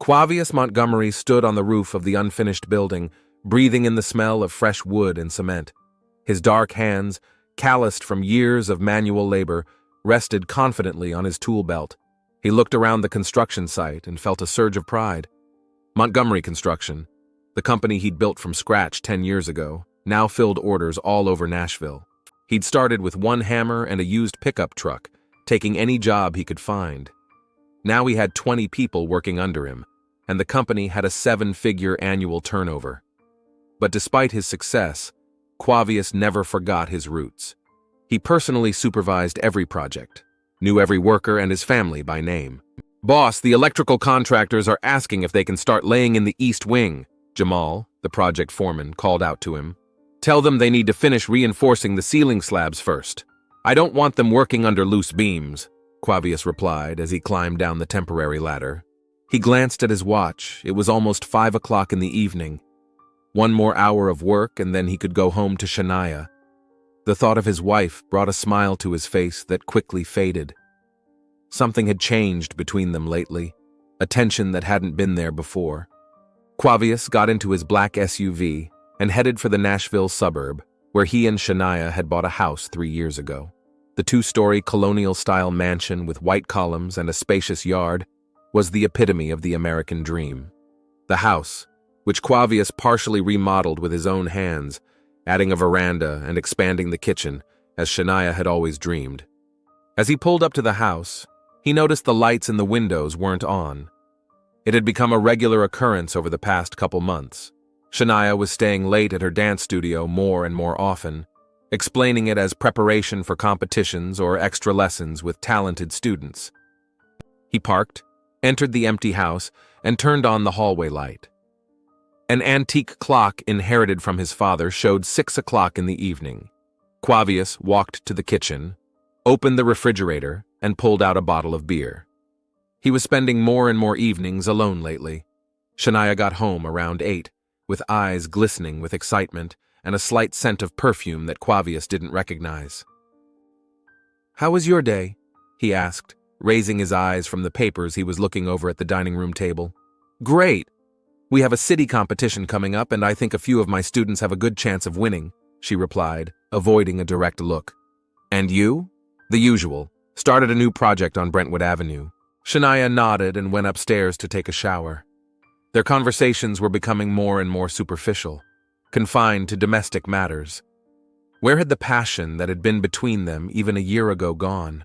Quavius Montgomery stood on the roof of the unfinished building, breathing in the smell of fresh wood and cement. His dark hands, calloused from years of manual labor, rested confidently on his tool belt. He looked around the construction site and felt a surge of pride. Montgomery Construction, the company he'd built from scratch 10 years ago, now filled orders all over Nashville. He'd started with one hammer and a used pickup truck, taking any job he could find. Now he had 20 people working under him, and the company had a 7-figure annual turnover. But despite his success, Quavius never forgot his roots. He personally supervised every project, knew every worker and his family by name. "Boss, the electrical contractors are asking if they can start laying in the east wing," Jamal, the project foreman, called out to him. "Tell them they need to finish reinforcing the ceiling slabs first. I don't want them working under loose beams," Quavius replied as he climbed down the temporary ladder. He glanced at his watch. It was almost 5 o'clock in the evening. One more hour of work and then he could go home to Shania. The thought of his wife brought a smile to his face that quickly faded. Something had changed between them lately, a tension that hadn't been there before. Quavius got into his black SUV and headed for the Nashville suburb, where he and Shania had bought a house 3 years ago. The 2-story colonial-style mansion with white columns and a spacious yard was the epitome of the American dream. The house, which Quavius partially remodeled with his own hands, adding a veranda and expanding the kitchen, as Shania had always dreamed. As he pulled up to the house, he noticed the lights in the windows weren't on. It had become a regular occurrence over the past couple months. Shania was staying late at her dance studio more and more often, explaining it as preparation for competitions or extra lessons with talented students. He parked, entered the empty house, and turned on the hallway light. An antique clock inherited from his father showed 6 o'clock in the evening. Quavius walked to the kitchen, opened the refrigerator, and pulled out a bottle of beer. He was spending more and more evenings alone lately. Shania got home around 8, with eyes glistening with excitement and a slight scent of perfume that Quavius didn't recognize. "How was your day?" he asked, raising his eyes from the papers he was looking over at the dining room table. "Great! We have a city competition coming up and I think a few of my students have a good chance of winning," she replied, avoiding a direct look. "And you?" "The usual. Started a new project on Brentwood Avenue." Shania nodded and went upstairs to take a shower. Their conversations were becoming more and more superficial, confined to domestic matters. Where had the passion that had been between them even a year ago gone?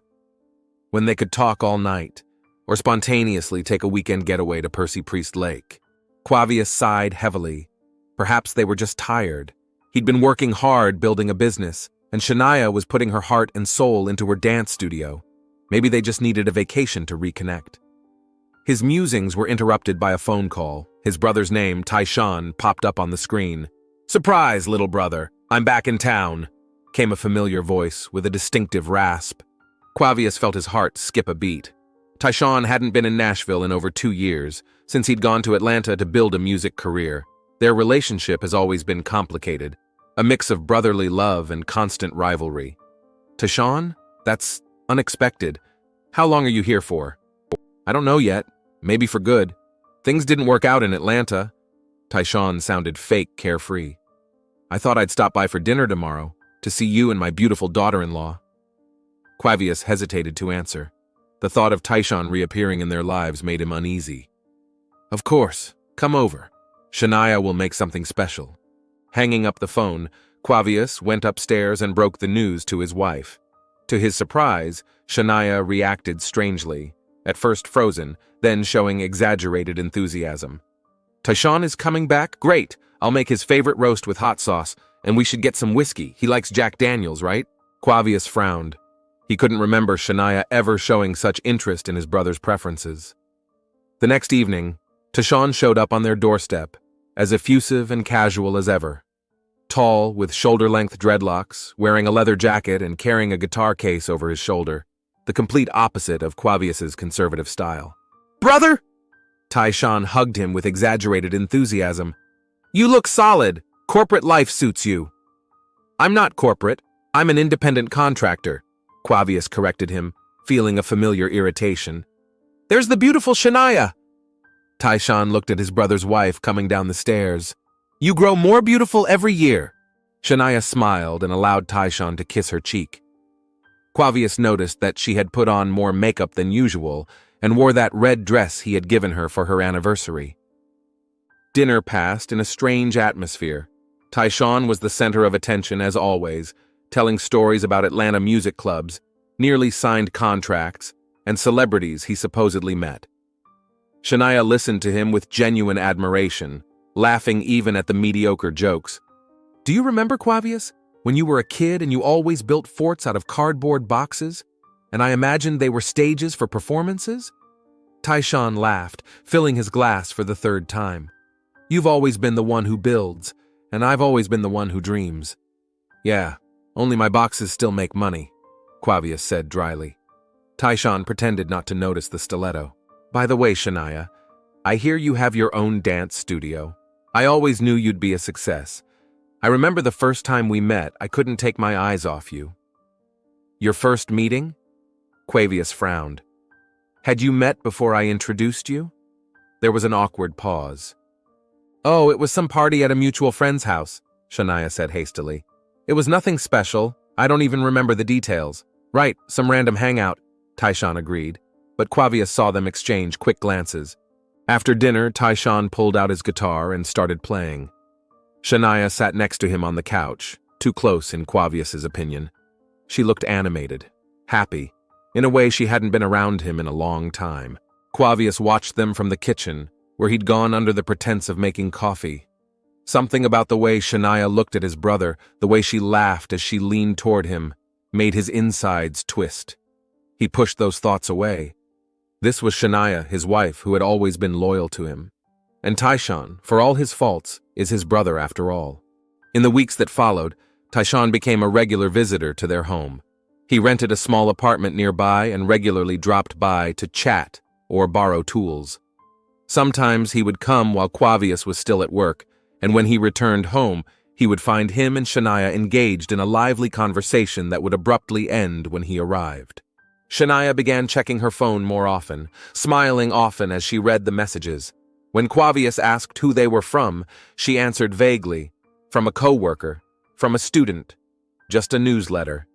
When they could talk all night, or spontaneously take a weekend getaway to Percy Priest Lake. Quavius sighed heavily. Perhaps they were just tired. He'd been working hard building a business, and Shania was putting her heart and soul into her dance studio. Maybe they just needed a vacation to reconnect. His musings were interrupted by a phone call. His brother's name, Tyshawn, popped up on the screen. "Surprise, little brother. I'm back in town," came a familiar voice with a distinctive rasp. Quavius felt his heart skip a beat. Tyshawn hadn't been in Nashville in over 2 years, since he'd gone to Atlanta to build a music career. Their relationship has always been complicated, a mix of brotherly love and constant rivalry. "Tyshawn? That's unexpected. How long are you here for?" "I don't know yet. Maybe for good. Things didn't work out in Atlanta." Tyshawn sounded fake carefree. "I thought I'd stop by for dinner tomorrow, to see you and my beautiful daughter-in-law." Quavius hesitated to answer. The thought of Tyshawn reappearing in their lives made him uneasy. "Of course. Come over. Shania will make something special." Hanging up the phone, Quavius went upstairs and broke the news to his wife. To his surprise, Shania reacted strangely, at first frozen, then showing exaggerated enthusiasm. "Tyshawn is coming back? Great! I'll make his favorite roast with hot sauce, and we should get some whiskey. He likes Jack Daniels, right?" Quavius frowned. He couldn't remember Shania ever showing such interest in his brother's preferences. The next evening, Tyshawn showed up on their doorstep, as effusive and casual as ever. Tall, with shoulder-length dreadlocks, wearing a leather jacket and carrying a guitar case over his shoulder, the complete opposite of Quavius's conservative style. "Brother!" Tyshawn hugged him with exaggerated enthusiasm. "You look solid. Corporate life suits you." "I'm not corporate. I'm an independent contractor," Quavius corrected him, feeling a familiar irritation. "There's the beautiful Shania!" Taishan looked at his brother's wife coming down the stairs. "You grow more beautiful every year." Shania smiled and allowed Taishan to kiss her cheek. Quavius noticed that she had put on more makeup than usual and wore that red dress he had given her for her anniversary. Dinner passed in a strange atmosphere. Taishan was the center of attention as always, telling stories about Atlanta music clubs, nearly signed contracts, and celebrities he supposedly met. Shania listened to him with genuine admiration, laughing even at the mediocre jokes. "Do you remember, Quavius, when you were a kid and you always built forts out of cardboard boxes? And I imagined they were stages for performances?" Taishan laughed, filling his glass for the third time. "You've always been the one who builds, and I've always been the one who dreams." "Yeah, only my boxes still make money," Quavius said dryly. Taishan pretended not to notice the stiletto. "By the way, Shania, I hear you have your own dance studio. I always knew you'd be a success. I remember the first time we met, I couldn't take my eyes off you." "Your first meeting?" Quavius frowned. "Had you met before I introduced you?" There was an awkward pause. "Oh, it was some party at a mutual friend's house," Shania said hastily. "It was nothing special. I don't even remember the details." "Right, some random hangout," Taishan agreed, but Quavius saw them exchange quick glances. After dinner, Taishan pulled out his guitar and started playing. Shania sat next to him on the couch, too close in Quavius's opinion. She looked animated, happy, in a way she hadn't been around him in a long time. Quavius watched them from the kitchen, where he'd gone under the pretense of making coffee. Something about the way Shania looked at his brother, the way she laughed as she leaned toward him, made his insides twist. He pushed those thoughts away. This was Shania, his wife, who had always been loyal to him. And Taishan, for all his faults, is his brother after all. In the weeks that followed, Taishan became a regular visitor to their home. He rented a small apartment nearby and regularly dropped by to chat or borrow tools. Sometimes he would come while Quavius was still at work, and when he returned home, he would find him and Shania engaged in a lively conversation that would abruptly end when he arrived. Shania began checking her phone more often, smiling often as she read the messages. When Quavius asked who they were from, she answered vaguely, "From a coworker, from a student, just a newsletter."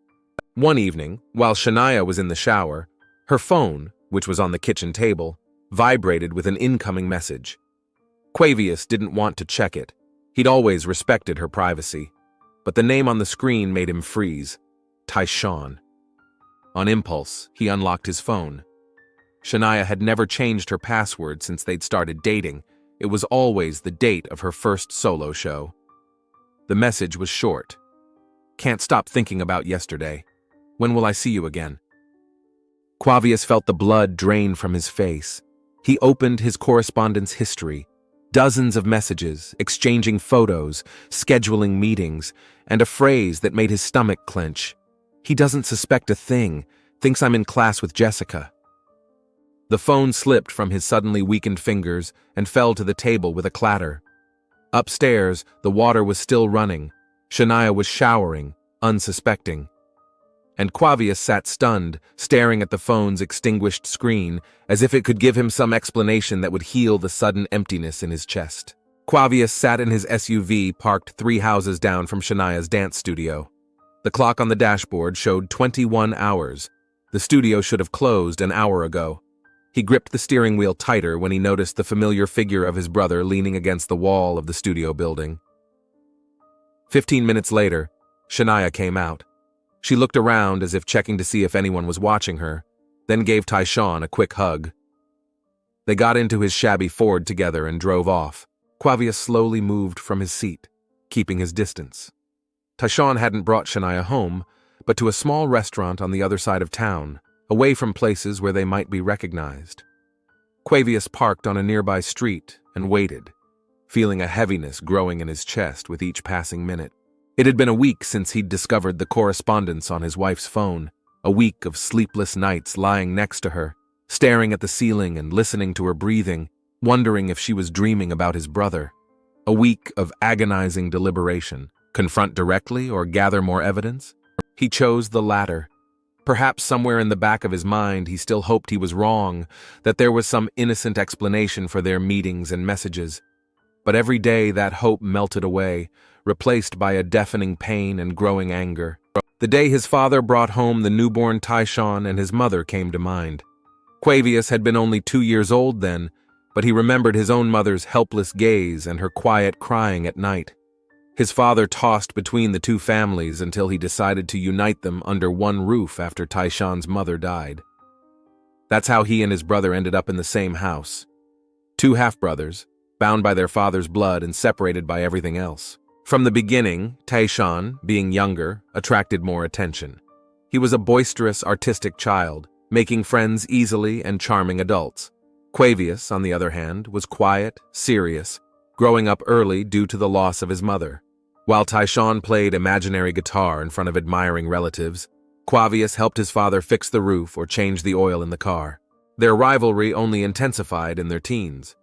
One evening, while Shania was in the shower, her phone, which was on the kitchen table, vibrated with an incoming message. Quavius didn't want to check it. He'd always respected her privacy. But the name on the screen made him freeze. Taishan. On impulse, he unlocked his phone. Shania had never changed her password since they'd started dating. It was always the date of her first solo show. The message was short. "Can't stop thinking about yesterday. When will I see you again?" Quavius felt the blood drain from his face. He opened his correspondence history. Dozens of messages, exchanging photos, scheduling meetings, and a phrase that made his stomach clench. "He doesn't suspect a thing, thinks I'm in class with Jessica." The phone slipped from his suddenly weakened fingers and fell to the table with a clatter. Upstairs, the water was still running. Shania was showering, unsuspecting. And Quavius sat stunned, staring at the phone's extinguished screen, as if it could give him some explanation that would heal the sudden emptiness in his chest. Quavius sat in his SUV parked 3 houses down from Shania's dance studio. The clock on the dashboard showed 21 hours. The studio should have closed an hour ago. He gripped the steering wheel tighter when he noticed the familiar figure of his brother leaning against the wall of the studio building. 15 minutes later, Shania came out. She looked around as if checking to see if anyone was watching her, then gave Taishan a quick hug. They got into his shabby Ford together and drove off. Quavius slowly moved from his seat, keeping his distance. Taishan hadn't brought Shania home, but to a small restaurant on the other side of town, away from places where they might be recognized. Quavius parked on a nearby street and waited, feeling a heaviness growing in his chest with each passing minute. It had been a week since he'd discovered the correspondence on his wife's phone, a week of sleepless nights lying next to her, staring at the ceiling and listening to her breathing, wondering if she was dreaming about his brother. A week of agonizing deliberation, confront directly or gather more evidence. He chose the latter. Perhaps somewhere in the back of his mind he still hoped he was wrong, that there was some innocent explanation for their meetings and messages. But every day that hope melted away, replaced by a deafening pain and growing anger. The day his father brought home the newborn Tyshawn and his mother came to mind. Quavius had been only 2 years old then, but he remembered his own mother's helpless gaze and her quiet crying at night. His father tossed between the two families until he decided to unite them under one roof after Tyshawn's mother died. That's how he and his brother ended up in the same house. Two half-brothers, bound by their father's blood and separated by everything else. From the beginning, Tyshawn, being younger, attracted more attention. He was a boisterous, artistic child, making friends easily and charming adults. Quavius, on the other hand, was quiet, serious, growing up early due to the loss of his mother. While Tyshawn played imaginary guitar in front of admiring relatives, Quavius helped his father fix the roof or change the oil in the car. Their rivalry only intensified in their teens.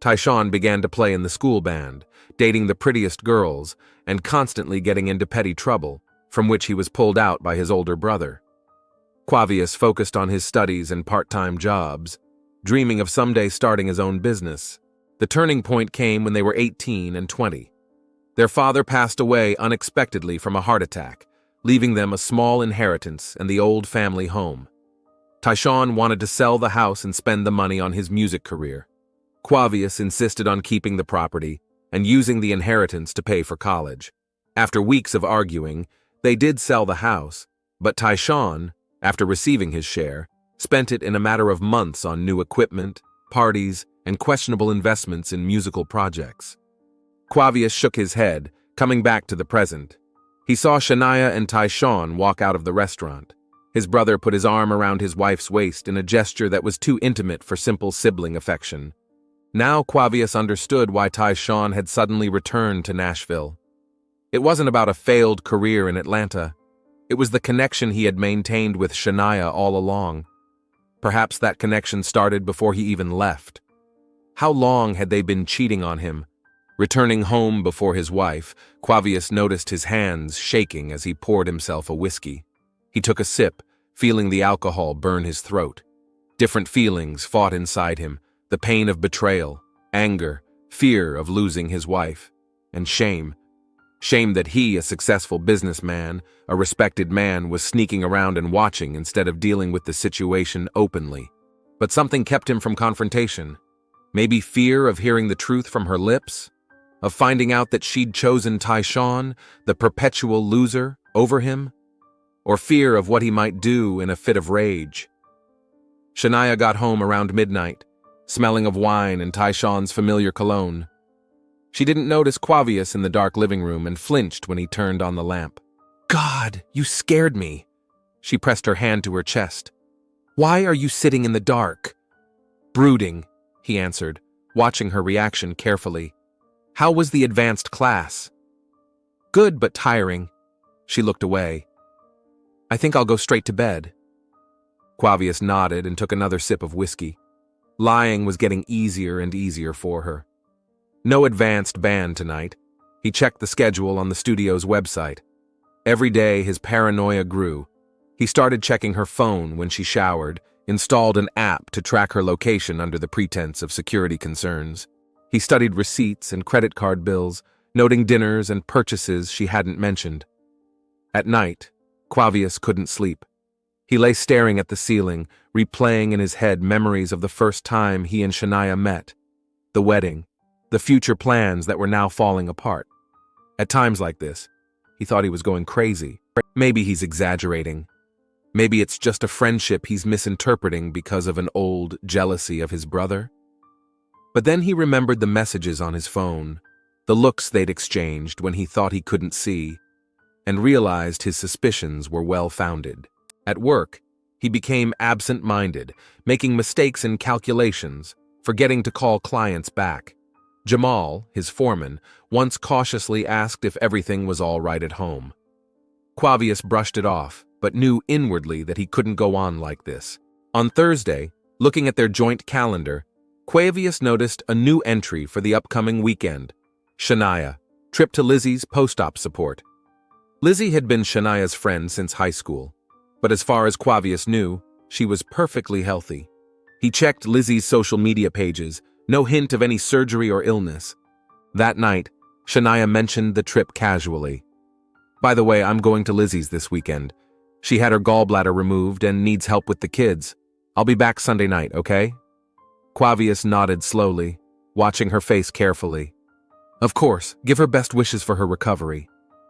Tyshawn began to play in the school band, dating the prettiest girls, and constantly getting into petty trouble, from which he was pulled out by his older brother. Quavius focused on his studies and part-time jobs, dreaming of someday starting his own business. The turning point came when they were 18 and 20. Their father passed away unexpectedly from a heart attack, leaving them a small inheritance and the old family home. Tyshawn wanted to sell the house and spend the money on his music career. Quavius insisted on keeping the property and using the inheritance to pay for college. After weeks of arguing, they did sell the house, but Tyshawn, after receiving his share, spent it in a matter of months on new equipment, parties, and questionable investments in musical projects. Quavius shook his head, coming back to the present. He saw Shania and Tyshawn walk out of the restaurant. His brother put his arm around his wife's waist in a gesture that was too intimate for simple sibling affection. Now Quavius understood why Tyshawn had suddenly returned to Nashville. It wasn't about a failed career in Atlanta. It was the connection he had maintained with Shania all along. Perhaps that connection started before he even left. How long had they been cheating on him? Returning home before his wife, Quavius noticed his hands shaking as he poured himself a whiskey. He took a sip, feeling the alcohol burn his throat. Different feelings fought inside him, the pain of betrayal, anger, fear of losing his wife, and shame. Shame that he, a successful businessman, a respected man, was sneaking around and watching instead of dealing with the situation openly. But something kept him from confrontation. Maybe fear of hearing the truth from her lips? Of finding out that she'd chosen Tyshawn, the perpetual loser, over him? Or fear of what he might do in a fit of rage? Shania got home around midnight, smelling of wine and Tyshawn's familiar cologne. She didn't notice Quavius in the dark living room and flinched when he turned on the lamp. "God, you scared me." She pressed her hand to her chest. "Why are you sitting in the dark?" "Brooding," he answered, watching her reaction carefully. "How was the advanced class?" "Good, but tiring." She looked away. "I think I'll go straight to bed." Quavius nodded and took another sip of whiskey. Lying was getting easier and easier for her. No advanced band tonight. He checked the schedule on the studio's website. Every day his paranoia grew. He started checking her phone when she showered, installed an app to track her location under the pretense of security concerns. He studied receipts and credit card bills, noting dinners and purchases she hadn't mentioned. At night, Quavius couldn't sleep. He lay staring at the ceiling, replaying in his head memories of the first time he and Shania met, the wedding, the future plans that were now falling apart. At times like this, he thought he was going crazy. Maybe he's exaggerating. Maybe it's just a friendship he's misinterpreting because of an old jealousy of his brother. But then he remembered the messages on his phone, the looks they'd exchanged when he thought he couldn't see, and realized his suspicions were well-founded. At work, he became absent-minded, making mistakes in calculations, forgetting to call clients back. Jamal, his foreman, once cautiously asked if everything was all right at home. Quavius brushed it off, but knew inwardly that he couldn't go on like this. On Thursday, looking at their joint calendar, Quavius noticed a new entry for the upcoming weekend. Shania, trip to Lizzie's post-op support. Lizzie had been Shania's friend since high school. But as far as Quavius knew, she was perfectly healthy. He checked Lizzie's social media pages, no hint of any surgery or illness. That night, Shania mentioned the trip casually. "By the way, I'm going to Lizzie's this weekend. She had her gallbladder removed and needs help with the kids. I'll be back Sunday night, okay?" Quavius nodded slowly, watching her face carefully. Of course, give her best wishes for her recovery.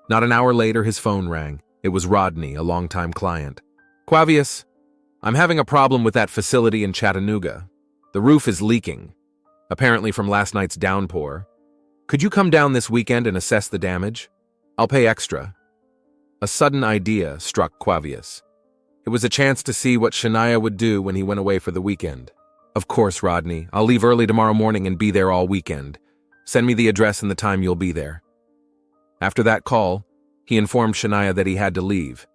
Not an hour later, his phone rang. It was Rodney, a longtime client. "Quavius, I'm having a problem with that facility in Chattanooga. The roof is leaking, apparently from last night's downpour. Could you come down this weekend and assess the damage? I'll pay extra." A sudden idea struck Quavius. It was a chance to see what Shania would do when he went away for the weekend. "Of course, Rodney. I'll leave early tomorrow morning and be there all weekend. Send me the address and the time you'll be there." After that call, he informed Shania that he had to leave.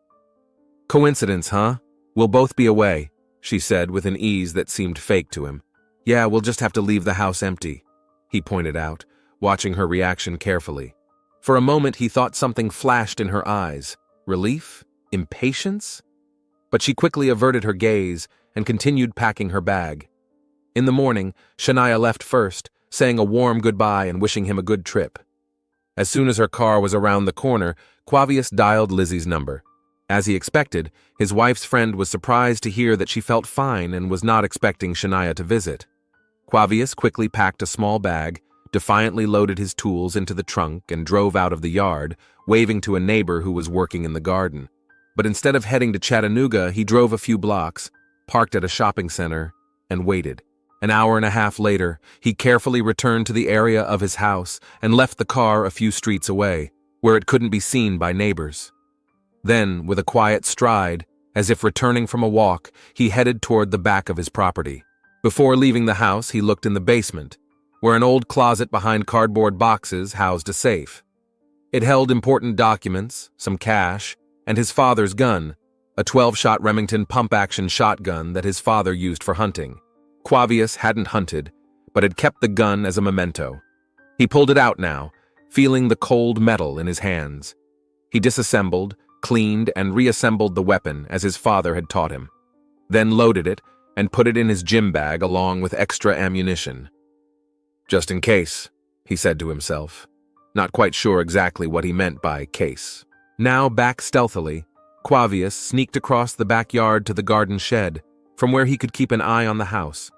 "Coincidence, huh? We'll both be away," she said with an ease that seemed fake to him. "Yeah, we'll just have to leave the house empty," he pointed out, watching her reaction carefully. For a moment, he thought something flashed in her eyes. Relief? Impatience? But she quickly averted her gaze and continued packing her bag. In the morning, Shania left first, saying a warm goodbye and wishing him a good trip. As soon as her car was around the corner, Quavius dialed Lizzie's number. As he expected, his wife's friend was surprised to hear that she felt fine and was not expecting Shania to visit. Quavius quickly packed a small bag, defiantly loaded his tools into the trunk and drove out of the yard, waving to a neighbor who was working in the garden. But instead of heading to Chattanooga, he drove a few blocks, parked at a shopping center, and waited. An hour and a half later, he carefully returned to the area of his house and left the car a few streets away, where it couldn't be seen by neighbors. Then, with a quiet stride, as if returning from a walk, he headed toward the back of his property. Before leaving the house, he looked in the basement, where an old closet behind cardboard boxes housed a safe. It held important documents, some cash, and his father's gun, a 12-shot Remington pump-action shotgun that his father used for hunting. Quavius hadn't hunted, but had kept the gun as a memento. He pulled it out now, feeling the cold metal in his hands. He disassembled, cleaned, and reassembled the weapon as his father had taught him, then loaded it and put it in his gym bag along with extra ammunition. "Just in case," he said to himself, not quite sure exactly what he meant by case. Now back stealthily, Quavius sneaked across the backyard to the garden shed, from where he could keep an eye on the house.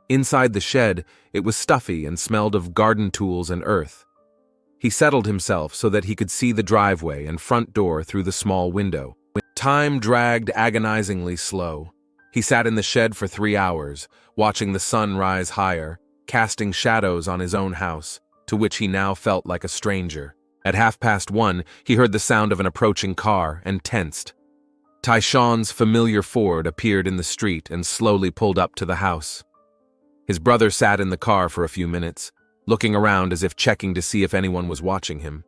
Inside the shed, it was stuffy and smelled of garden tools and earth. He settled himself so that he could see the driveway and front door through the small window. Time dragged agonizingly slow. He sat in the shed for 3 hours, watching the sun rise higher, casting shadows on his own house, to which he now felt like a stranger. At 1:30, he heard the sound of an approaching car and tensed. Tyshawn's familiar Ford appeared in the street and slowly pulled up to the house. His brother sat in the car for a few minutes, looking around as if checking to see if anyone was watching him.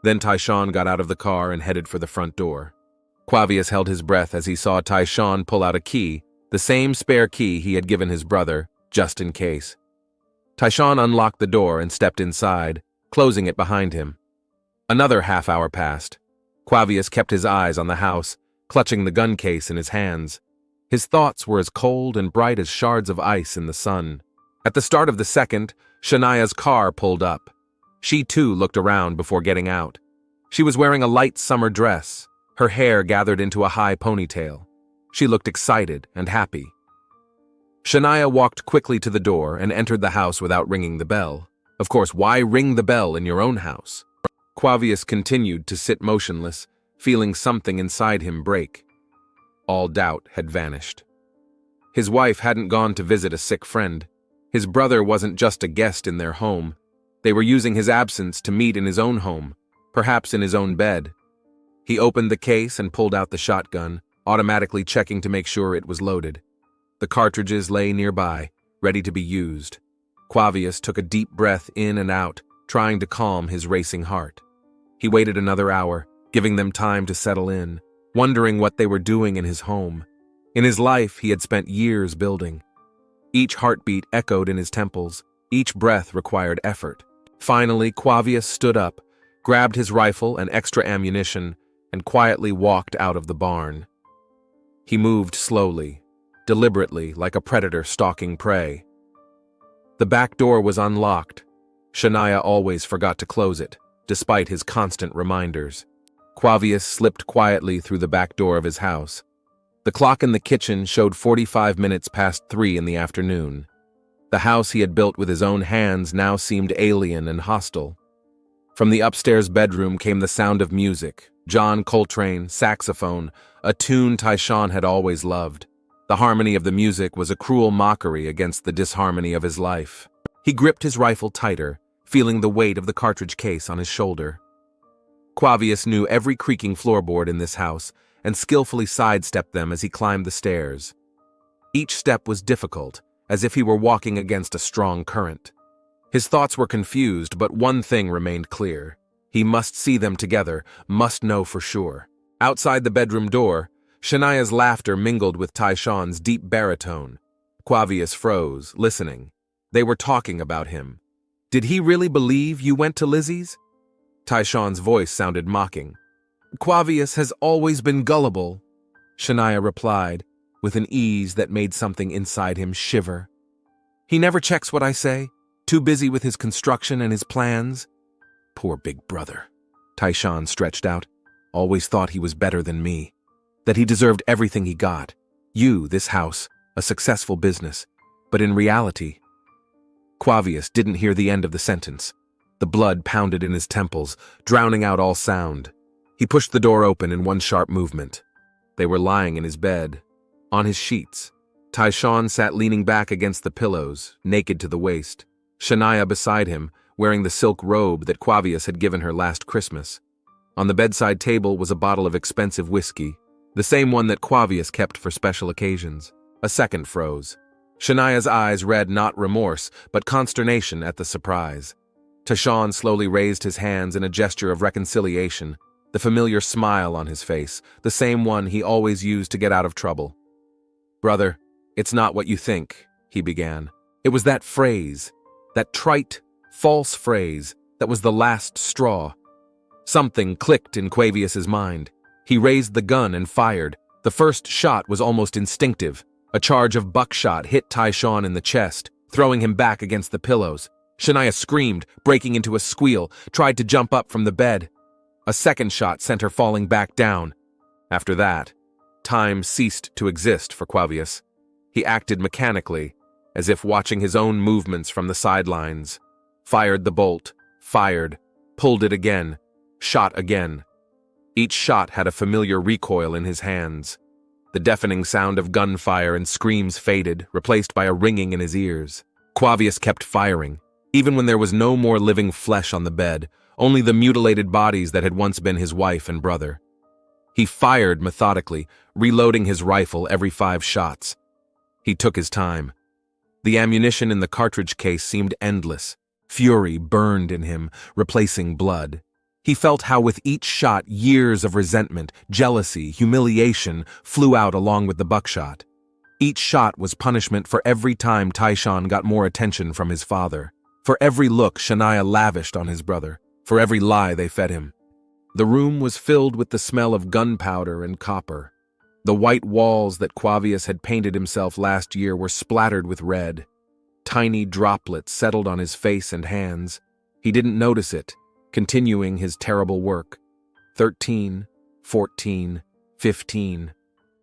Then Tyshawn got out of the car and headed for the front door. Quavius held his breath as he saw Tyshawn pull out a key, the same spare key he had given his brother, just in case. Tyshawn unlocked the door and stepped inside, closing it behind him. Another half-hour passed. Quavius kept his eyes on the house, clutching the gun case in his hands. His thoughts were as cold and bright as shards of ice in the sun. At the start of the second, Shania's car pulled up. She too looked around before getting out. She was wearing a light summer dress, her hair gathered into a high ponytail. She looked excited and happy. Shania walked quickly to the door and entered the house without ringing the bell. Of course, why ring the bell in your own house? Quavius continued to sit motionless, feeling something inside him break. All doubt had vanished. His wife hadn't gone to visit a sick friend. His brother wasn't just a guest in their home. They were using his absence to meet in his own home, perhaps in his own bed. He opened the case and pulled out the shotgun, automatically checking to make sure it was loaded. The cartridges lay nearby, ready to be used. Quavius took a deep breath in and out, trying to calm his racing heart. He waited another hour, giving them time to settle in, wondering what they were doing in his home. In his life, he had spent years building. Each heartbeat echoed in his temples, each breath required effort. Finally, Quavius stood up, grabbed his rifle and extra ammunition, and quietly walked out of the barn. He moved slowly, deliberately, like a predator stalking prey. The back door was unlocked. Shania always forgot to close it, despite his constant reminders. Quavius slipped quietly through the back door of his house. The clock in the kitchen showed 45 minutes past 3 in the afternoon. The house he had built with his own hands now seemed alien and hostile. From the upstairs bedroom came the sound of music, John Coltrane, saxophone, a tune Tyshawn had always loved. The harmony of the music was a cruel mockery against the disharmony of his life. He gripped his rifle tighter, feeling the weight of the cartridge case on his shoulder. Quavius knew every creaking floorboard in this house and skillfully sidestepped them as he climbed the stairs. Each step was difficult, as if he were walking against a strong current. His thoughts were confused, but one thing remained clear. He must see them together, must know for sure. Outside the bedroom door, Shania's laughter mingled with Tyshawn's deep baritone. Quavius froze, listening. They were talking about him. Did he really believe you went to Lizzie's? Tyshawn's voice sounded mocking. Quavius has always been gullible, Shania replied, with an ease that made something inside him shiver. He never checks what I say, too busy with his construction and his plans. Poor big brother. Tyshawn stretched out. Always thought he was better than me. That he deserved everything he got. You, this house, a successful business. But in reality... Quavius didn't hear the end of the sentence. The blood pounded in his temples, drowning out all sound. He pushed the door open in one sharp movement. They were lying in his bed, on his sheets. Tyshawn sat leaning back against the pillows, naked to the waist. Shania beside him, wearing the silk robe that Quavius had given her last Christmas. On the bedside table was a bottle of expensive whiskey, the same one that Quavius kept for special occasions. A second froze. Shania's eyes read not remorse, but consternation at the surprise. Tyshawn slowly raised his hands in a gesture of reconciliation, the familiar smile on his face, the same one he always used to get out of trouble. Brother, it's not what you think, he began. It was that phrase, that trite, false phrase, that was the last straw. Something clicked in Quavius's mind. He raised the gun and fired. The first shot was almost instinctive. A charge of buckshot hit Tyshawn in the chest, throwing him back against the pillows. Shania screamed, breaking into a squeal, tried to jump up from the bed. A second shot sent her falling back down. After that, time ceased to exist for Quavius. He acted mechanically, as if watching his own movements from the sidelines. Fired the bolt, fired, pulled it again, shot again. Each shot had a familiar recoil in his hands. The deafening sound of gunfire and screams faded, replaced by a ringing in his ears. Quavius kept firing, even when there was no more living flesh on the bed, only the mutilated bodies that had once been his wife and brother. He fired methodically, reloading his rifle every 5 shots. He took his time. The ammunition in the cartridge case seemed endless. Fury burned in him, replacing blood. He felt how with each shot years of resentment, jealousy, humiliation flew out along with the buckshot. Each shot was punishment for every time Tyshawn got more attention from his father, for every look Shania lavished on his brother, for every lie they fed him. The room was filled with the smell of gunpowder and copper. The white walls that Quavius had painted himself last year were splattered with red. Tiny droplets settled on his face and hands. He didn't notice it, continuing his terrible work. 13, 14, 15.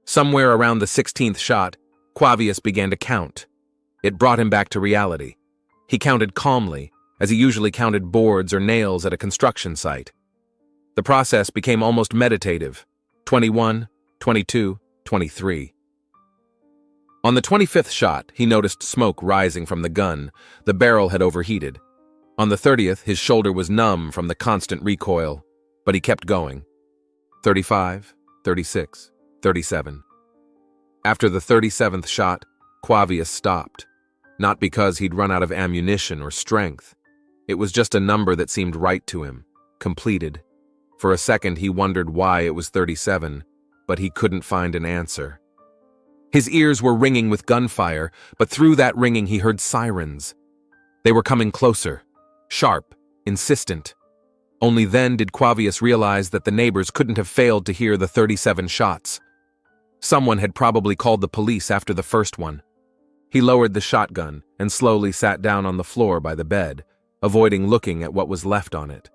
Somewhere around the 16th shot, Quavius began to count. It brought him back to reality. He counted calmly, as he usually counted boards or nails at a construction site. The process became almost meditative. 21, 22, 23. On the 25th shot, he noticed smoke rising from the gun. The barrel had overheated. On the 30th, his shoulder was numb from the constant recoil, but he kept going. 35, 36, 37. After the 37th shot, Quavius stopped. Not because he'd run out of ammunition or strength. It was just a number that seemed right to him, completed. For a second, he wondered why it was 37, but he couldn't find an answer. His ears were ringing with gunfire, but through that ringing he heard sirens. They were coming closer, sharp, insistent. Only then did Quavius realize that the neighbors couldn't have failed to hear the 37 shots. Someone had probably called the police after the first one. He lowered the shotgun and slowly sat down on the floor by the bed, avoiding looking at what was left on it.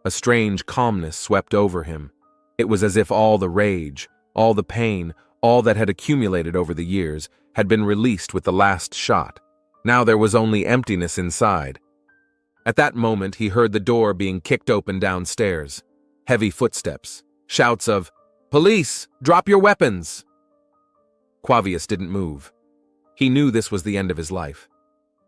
A strange calmness swept over him. It was as if all the rage, all the pain, all that had accumulated over the years had been released with the last shot. Now there was only emptiness inside. At that moment, he heard the door being kicked open downstairs. Heavy footsteps. Shouts of, "Police! Drop your weapons!" Quavius didn't move. He knew this was the end of his life.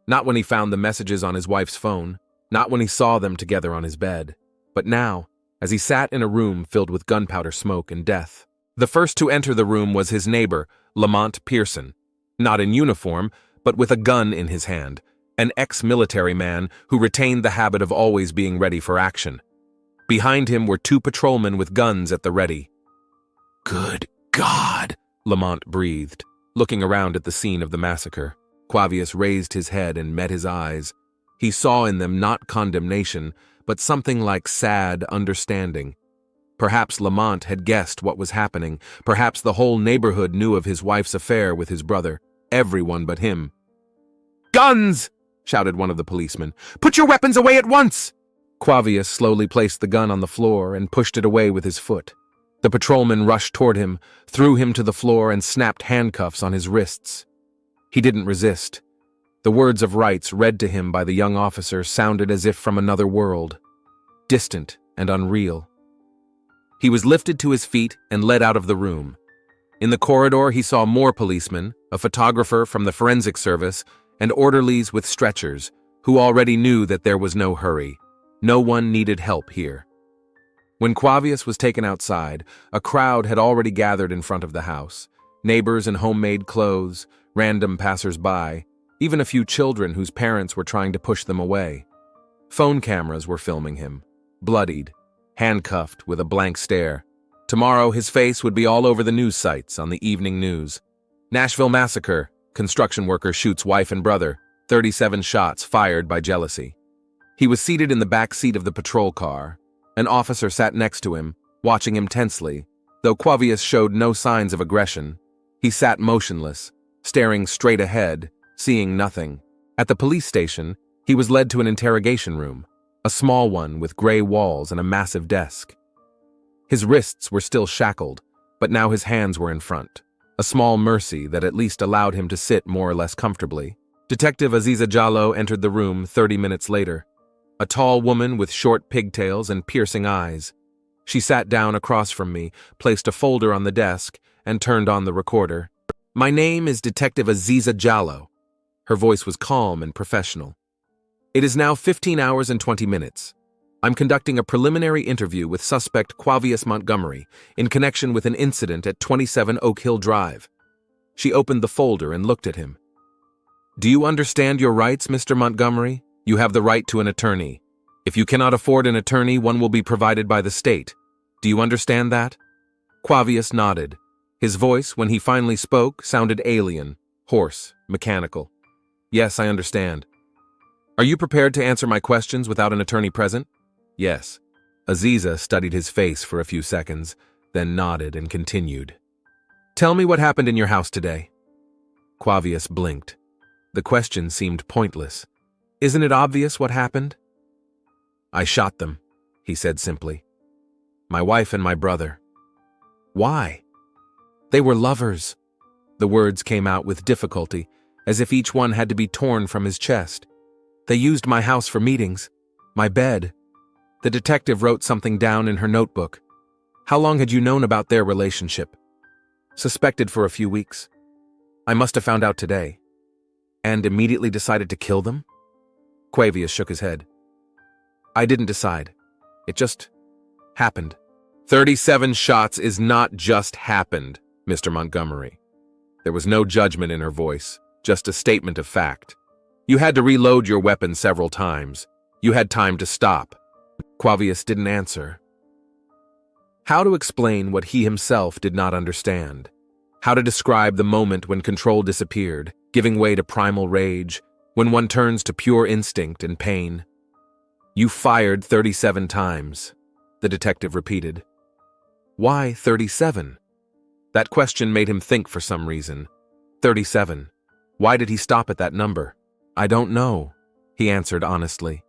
Not when he found the messages on his wife's phone, not when he saw them together on his bed, but now, as he sat in a room filled with gunpowder smoke and death. The first to enter the room was his neighbor, Lamont Pearson, not in uniform, but with a gun in his hand, an ex-military man who retained the habit of always being ready for action. Behind him were two patrolmen with guns at the ready. "Good God," Lamont breathed, looking around at the scene of the massacre. Quavius raised his head and met his eyes. He saw in them not condemnation, but something like sad understanding. Perhaps Lamont had guessed what was happening. Perhaps the whole neighborhood knew of his wife's affair with his brother. Everyone but him. "Guns!" shouted one of the policemen. "Put your weapons away at once!" Quavius slowly placed the gun on the floor and pushed it away with his foot. The patrolman rushed toward him, threw him to the floor, and snapped handcuffs on his wrists. He didn't resist. The words of rights read to him by the young officer sounded as if from another world, distant and unreal. He was lifted to his feet and led out of the room. In the corridor, he saw more policemen, a photographer from the forensic service, and orderlies with stretchers, who already knew that there was no hurry. No one needed help here. When Quavius was taken outside, a crowd had already gathered in front of the house. Neighbors in homemade clothes, random passers-by, even a few children whose parents were trying to push them away. Phone cameras were filming him, bloodied, handcuffed with a blank stare. Tomorrow his face would be all over the news sites on the evening news. Nashville massacre, construction worker shoots wife and brother, 37 shots fired by jealousy. He was seated in the back seat of the patrol car. An officer sat next to him, watching him tensely. Though Quavius showed no signs of aggression, he sat motionless, staring straight ahead, seeing nothing. At the police station, he was led to an interrogation room, a small one with gray walls and a massive desk. His wrists were still shackled, but now his hands were in front, a small mercy that at least allowed him to sit more or less comfortably. Detective Aziza Jallo entered the room 30 minutes later. A tall woman with short pigtails and piercing eyes. She sat down across from me, placed a folder on the desk, and turned on the recorder. "My name is Detective Aziza Jallo." Her voice was calm and professional. "It is now 15 hours and 20 minutes. I'm conducting a preliminary interview with suspect Quavius Montgomery in connection with an incident at 27 Oak Hill Drive." She opened the folder and looked at him. "Do you understand your rights, Mr. Montgomery? You have the right to an attorney. If you cannot afford an attorney, one will be provided by the state. Do you understand that?" Quavius nodded. His voice, when he finally spoke, sounded alien, hoarse, mechanical. "Yes, I understand. Are you prepared to answer my questions without an attorney present?" "Yes." Aziza studied his face for a few seconds, then nodded and continued. "Tell me what happened in your house today." Quavius blinked. The question seemed pointless. "Isn't it obvious what happened?" "I shot them," he said simply. "My wife and my brother." "Why?" "They were lovers." The words came out with difficulty, as if each one had to be torn from his chest. "They used my house for meetings, my bed." The detective wrote something down in her notebook. "How long had you known about their relationship?" "Suspected for a few weeks. I must have found out today." "And immediately decided to kill them?" Quavius shook his head. "I didn't decide. It just happened." 37 shots is not just happened, Mr. Montgomery. There was no judgment in her voice, just a statement of fact. You had to reload your weapon several times. You had time to stop. Quavius didn't answer. How to explain what he himself did not understand? How to describe the moment when control disappeared, giving way to primal rage, when one turns to pure instinct and pain? "You fired 37 times, the detective repeated. "Why 37? That question made him think for some reason. 37. Why did he stop at that number? I don't know, he answered honestly.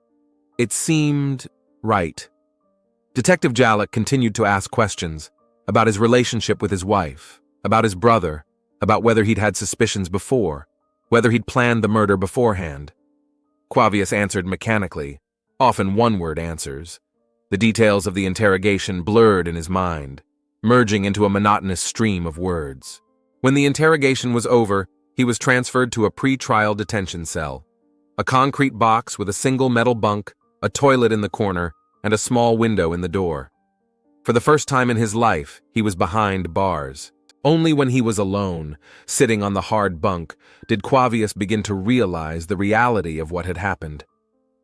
It seemed right. Detective Jalek continued to ask questions about his relationship with his wife, about his brother, about whether he'd had suspicions before, whether he'd planned the murder beforehand. Quavius answered mechanically, often one-word answers. The details of the interrogation blurred in his mind, merging into a monotonous stream of words. When the interrogation was over, he was transferred to a pre-trial detention cell. A concrete box with a single metal bunk, a toilet in the corner, and a small window in the door. For the first time in his life, he was behind bars. Only when he was alone, sitting on the hard bunk, did Quavius begin to realize the reality of what had happened.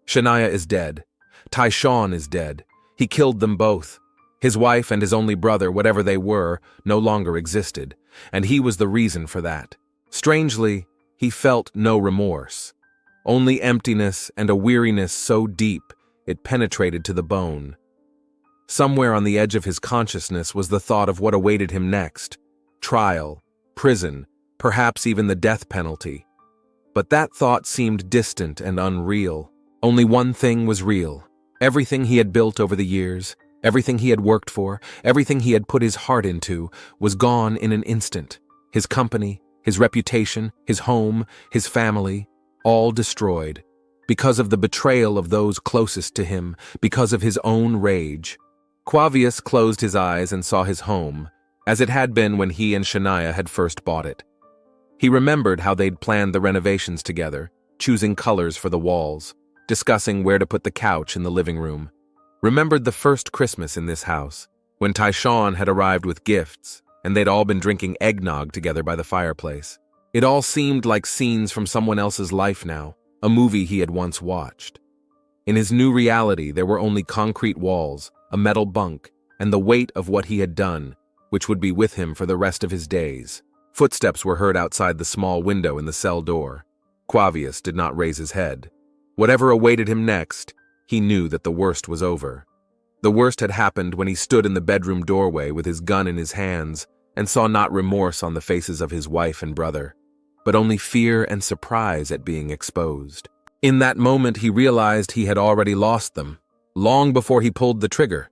Shania is dead. Tyshawn is dead. He killed them both. His wife and his only brother, whatever they were, no longer existed, and he was the reason for that. Strangely, he felt no remorse. Only emptiness and a weariness so deep it penetrated to the bone. Somewhere on the edge of his consciousness was the thought of what awaited him next. Trial, prison, perhaps even the death penalty. But that thought seemed distant and unreal. Only one thing was real. Everything he had built over the years, everything he had worked for, everything he had put his heart into, was gone in an instant. His company, his reputation, his home, his family, all destroyed. Because of the betrayal of those closest to him, because of his own rage. Quavius closed his eyes and saw his home, as it had been when he and Shania had first bought it. He remembered how they'd planned the renovations together, choosing colors for the walls, discussing where to put the couch in the living room. Remembered the first Christmas in this house, when Tyshawn had arrived with gifts, and they'd all been drinking eggnog together by the fireplace. It all seemed like scenes from someone else's life now, a movie he had once watched. In his new reality, there were only concrete walls, a metal bunk, and the weight of what he had done, which would be with him for the rest of his days. Footsteps were heard outside the small window in the cell door. Quavius did not raise his head. Whatever awaited him next, he knew that the worst was over. The worst had happened when he stood in the bedroom doorway with his gun in his hands and saw not remorse on the faces of his wife and brother, but only fear and surprise at being exposed. In that moment, he realized he had already lost them, long before he pulled the trigger.